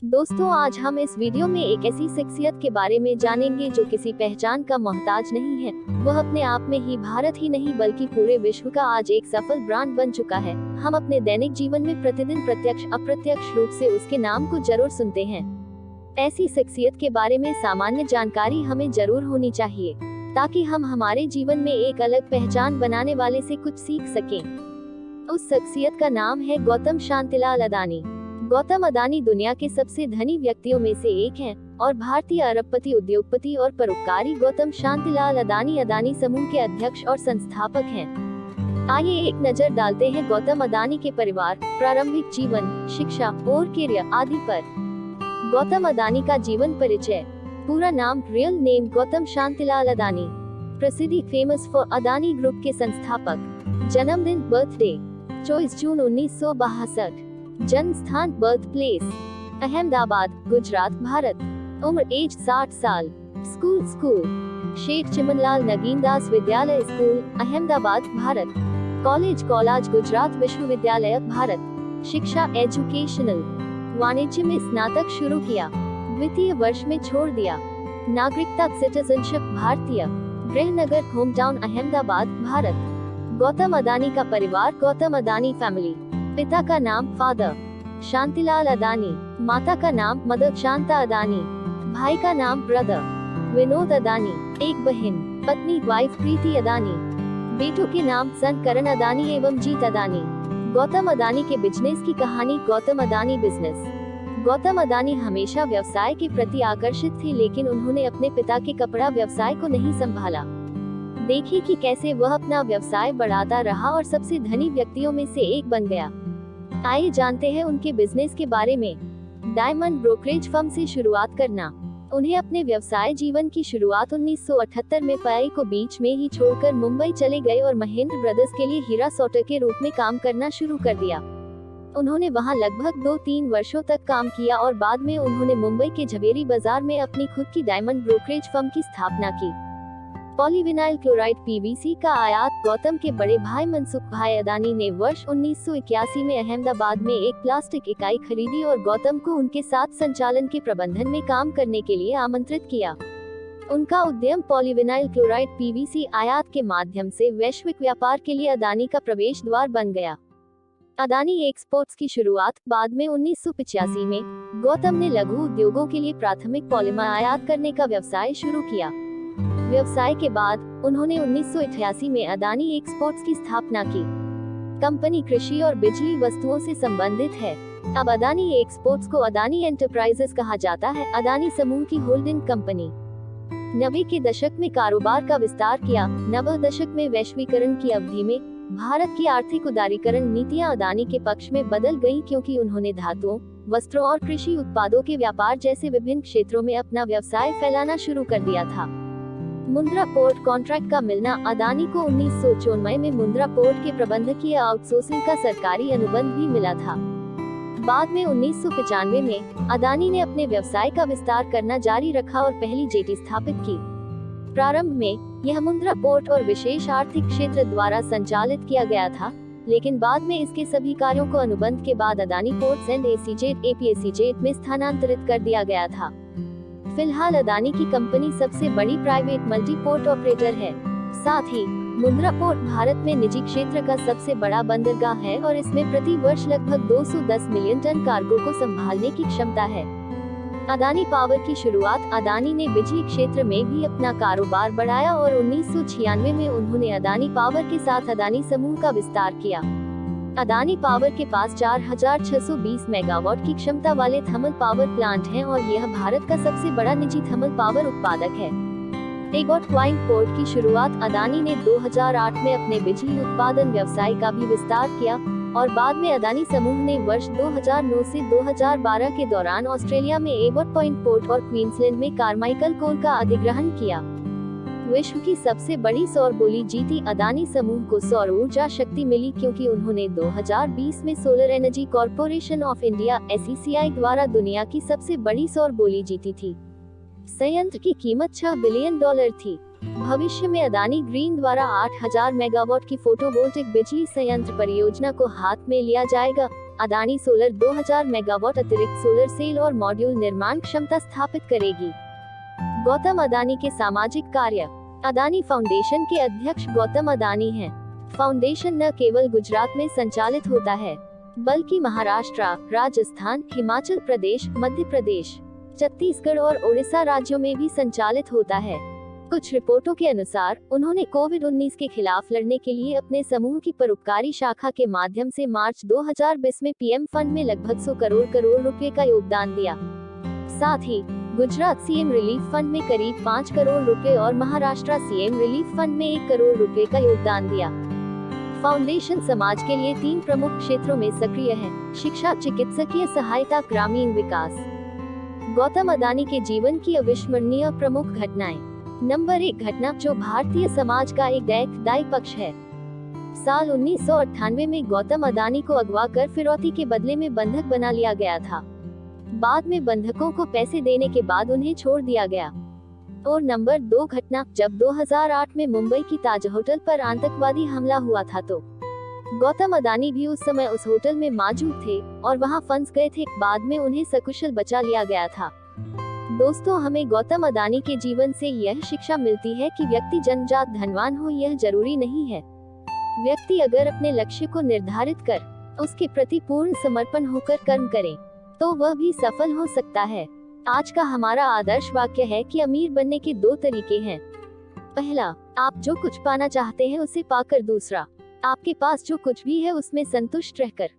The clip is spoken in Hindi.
दोस्तों, आज हम इस वीडियो में एक ऐसी शख्सियत के बारे में जानेंगे जो किसी पहचान का मोहताज नहीं है। वह अपने आप में ही भारत ही नहीं बल्कि पूरे विश्व का आज एक सफल ब्रांड बन चुका है। हम अपने दैनिक जीवन में प्रतिदिन प्रत्यक्ष अप्रत्यक्ष रूप से उसके नाम को जरूर सुनते हैं। ऐसी शख्सियत के बारे में सामान्य जानकारी हमें जरूर होनी चाहिए ताकि हम हमारे जीवन में एक अलग पहचान बनाने वाले से कुछ सीख सकें। उस शख्सियत का नाम है गौतम शांतिलाल अडानी। गौतम अडानी दुनिया के सबसे धनी व्यक्तियों में से एक हैं और भारतीय अरबपति, उद्योगपति और परोपकारी गौतम शांतिलाल अडानी अडानी समूह के अध्यक्ष और संस्थापक हैं। आइए एक नजर डालते हैं गौतम अडानी के परिवार, प्रारंभिक जीवन, शिक्षा और करियर आदि पर। गौतम अडानी का जीवन परिचय। पूरा नाम, रियल नेम गौतम शांतिलाल अडानी। प्रसिद्धि, फेमस फॉर अडानी ग्रुप के संस्थापक। जन्मदिन, बर्थडे 24 जून 1962। जन्म स्थान, बर्थ प्लेस अहमदाबाद, गुजरात, भारत। उम्र एज 60 साल। स्कूल शेठ चिमनलाल नगीनदास विद्यालय स्कूल, अहमदाबाद, भारत। कॉलेज, गुजरात विश्वविद्यालय, भारत। शिक्षा, एजुकेशनल। वाणिज्य में स्नातक शुरू किया, द्वितीय वर्ष में छोड़ दिया। नागरिकता, सिटीजनशिप, भारतीय। गृहनगर, होम टाउन, अहमदाबाद, भारत। गौतम अडानी का परिवार, गौतम अडानी फैमिली। पिता का नाम फादर शांतिलाल अडानी, माता का नाम मदर शांता अडानी, भाई का नाम ब्रदर विनोद अडानी, एक बहन, पत्नी वाइफ प्रीति अडानी, बेटों के नाम सन करण अडानी एवं जीत अडानी। गौतम अडानी के बिजनेस की कहानी। गौतम अडानी बिजनेस। गौतम अडानी हमेशा व्यवसाय के प्रति आकर्षित थे, लेकिन उन्होंने अपने पिता के कपड़ा व्यवसाय को नहीं संभाला। देखिए कि कैसे वह अपना व्यवसाय बढ़ाता रहा और सबसे धनी व्यक्तियों में से एक बन गया। आइए जानते हैं उनके बिजनेस के बारे में। डायमंड ब्रोकरेज फर्म से शुरुआत करना। उन्हें अपने व्यवसाय जीवन की शुरुआत 1978 में पढ़ाई को बीच में ही छोड़कर मुंबई चले गए और महेंद्र ब्रदर्स के लिए हीरा सॉर्टर के रूप में काम करना शुरू कर दिया। उन्होंने वहां लगभग 2-3 वर्षों तक काम किया और बाद में उन्होंने मुंबई के झवेरी बाजार में अपनी खुद की डायमंड ब्रोकरेज फर्म की स्थापना की। पॉलीविनाइल क्लोराइड (PVC) का आयात। गौतम के बड़े भाई मनसुख भाई अडानी ने वर्ष 1981 में अहमदाबाद में एक प्लास्टिक इकाई खरीदी और गौतम को उनके साथ संचालन के प्रबंधन में काम करने के लिए आमंत्रित किया। उनका उद्यम पॉलीविनाइल क्लोराइड (PVC) आयात के माध्यम से वैश्विक व्यापार के लिए अडानी का प्रवेश द्वार बन गया। अडानी एक्सपोर्ट्स की शुरुआत। बाद में 1985 में गौतम ने लघु उद्योगों के लिए प्राथमिक पॉलीमर आयात करने का व्यवसाय शुरू किया। व्यवसाय के बाद उन्होंने 1988 में अडानी एक्सपोर्ट्स की स्थापना की। कंपनी कृषि और बिजली वस्तुओं से संबंधित है। अब अडानी एक्सपोर्ट्स को अडानी एंटरप्राइजेस कहा जाता है। अडानी समूह की होल्डिंग कंपनी। 90 के दशक में कारोबार का विस्तार किया। 90 दशक में वैश्वीकरण की अवधि में भारत की आर्थिक उदारीकरण नीतियां अडानी के पक्ष में बदल गईं, क्योंकि उन्होंने धातुओं, वस्त्रों और कृषि उत्पादों के व्यापार जैसे विभिन्न क्षेत्रों में अपना व्यवसाय फैलाना शुरू कर दिया था। मुंद्रा पोर्ट कॉन्ट्रैक्ट का मिलना। अडानी को 1994 में मुंद्रा पोर्ट के प्रबंधकीय आउटसोर्सिंग का सरकारी अनुबंध भी मिला था। बाद में 1995 में अडानी ने अपने व्यवसाय का विस्तार करना जारी रखा और पहली जेटी स्थापित की। प्रारंभ में यह मुंद्रा पोर्ट और विशेष आर्थिक क्षेत्र द्वारा संचालित किया गया था, लेकिन बाद में इसके सभी कार्यों को अनुबंध के बाद अडानी पोर्ट्स एंड APSEZ में स्थानांतरित कर दिया गया था। फिलहाल अडानी की कंपनी सबसे बड़ी प्राइवेट मल्टी पोर्ट ऑपरेटर है। साथ ही मुंद्रा पोर्ट भारत में निजी क्षेत्र का सबसे बड़ा बंदरगाह है और इसमें प्रति वर्ष लगभग 210 मिलियन टन कार्गो को संभालने की क्षमता है। अडानी पावर की शुरुआत। अडानी ने बिजली क्षेत्र में भी अपना कारोबार बढ़ाया और 1996 में उन्होंने अडानी पावर के साथ अडानी समूह का विस्तार किया। अडानी पावर के पास 4620 मेगावाट की क्षमता वाले थर्मल पावर प्लांट हैं और यह भारत का सबसे बड़ा निजी थर्मल पावर उत्पादक है। एगोट क्वाइंट पोर्ट की शुरुआत। अडानी ने 2008 में अपने बिजली उत्पादन व्यवसाय का भी विस्तार किया और बाद में अडानी समूह ने वर्ष 2009 से 2012 के दौरान ऑस्ट्रेलिया में एगोट पॉइंट पोर्ट और क्वींसलैंड में कार्माइकल कोल का अधिग्रहण किया। विश्व की सबसे बड़ी सौर बोली जीती। अडानी समूह को सौर ऊर्जा शक्ति मिली क्योंकि उन्होंने 2020 में solar energy corporation of India (SECI) द्वारा दुनिया की सबसे बड़ी सौर बोली जीती थी। संयंत्र की कीमत $6 बिलियन थी। भविष्य में अडानी ग्रीन द्वारा 8000 मेगावाट की फोटोवोल्टिक बिजली संयंत्र परियोजना को हाथ में लिया जाएगा। अदानी सोलर 2000 मेगावाट अतिरिक्त सोलर सेल और मॉड्यूल निर्माण क्षमता स्थापित करेगी। गौतम अदानी के सामाजिक कार्य। अदानी फाउंडेशन के अध्यक्ष गौतम अदानी हैं। फाउंडेशन न केवल गुजरात में संचालित होता है, बल्कि महाराष्ट्र, राजस्थान, हिमाचल प्रदेश, मध्य प्रदेश, छत्तीसगढ़ और ओडिशा राज्यों में भी संचालित होता है। कुछ रिपोर्टों के अनुसार उन्होंने कोविड-19 के खिलाफ लड़ने के लिए अपने समूह की परोपकारी शाखा के माध्यम से मार्च 2020 में पीएम फंड में लगभग 100 करोड़ रुपए का योगदान दिया। साथ ही गुजरात सीएम रिलीफ फंड में करीब 5 करोड़ रुपए और महाराष्ट्र सीएम रिलीफ फंड में 1 करोड़ रुपए का योगदान दिया। फाउंडेशन समाज के लिए 3 प्रमुख क्षेत्रों में सक्रिय है: शिक्षा, चिकित्सकीय सहायता, ग्रामीण विकास। गौतम अदानी के जीवन की अविस्मरणीय प्रमुख घटनाएं। नंबर 1 घटना जो भारतीय समाज का एक दायित्वदायी पक्ष है। साल 1998 में गौतम अदानी को अगवा कर फिरौती के बदले में बंधक बना लिया गया था। बाद में बंधकों को पैसे देने के बाद उन्हें छोड़ दिया गया। और नंबर 2 घटना जब 2008 में मुंबई की ताज होटल पर आतंकवादी हमला हुआ था तो गौतम अदानी भी उस समय उस होटल में मौजूद थे और वहां फंस गए थे। बाद में उन्हें सकुशल बचा लिया गया था। दोस्तों, हमें गौतम अदानी के जीवन से यह शिक्षा मिलती है कि व्यक्ति जन्मजात धनवान हो यह जरूरी नहीं है। व्यक्ति अगर अपने लक्ष्य को निर्धारित कर उसके प्रति पूर्ण समर्पण होकर कर्म करे तो वह भी सफल हो सकता है। आज का हमारा आदर्श वाक्य है कि अमीर बनने के 2 तरीके हैं। पहला, आप जो कुछ पाना चाहते हैं उसे पाकर। दूसरा, आपके पास जो कुछ भी है उसमें संतुष्ट रहकर।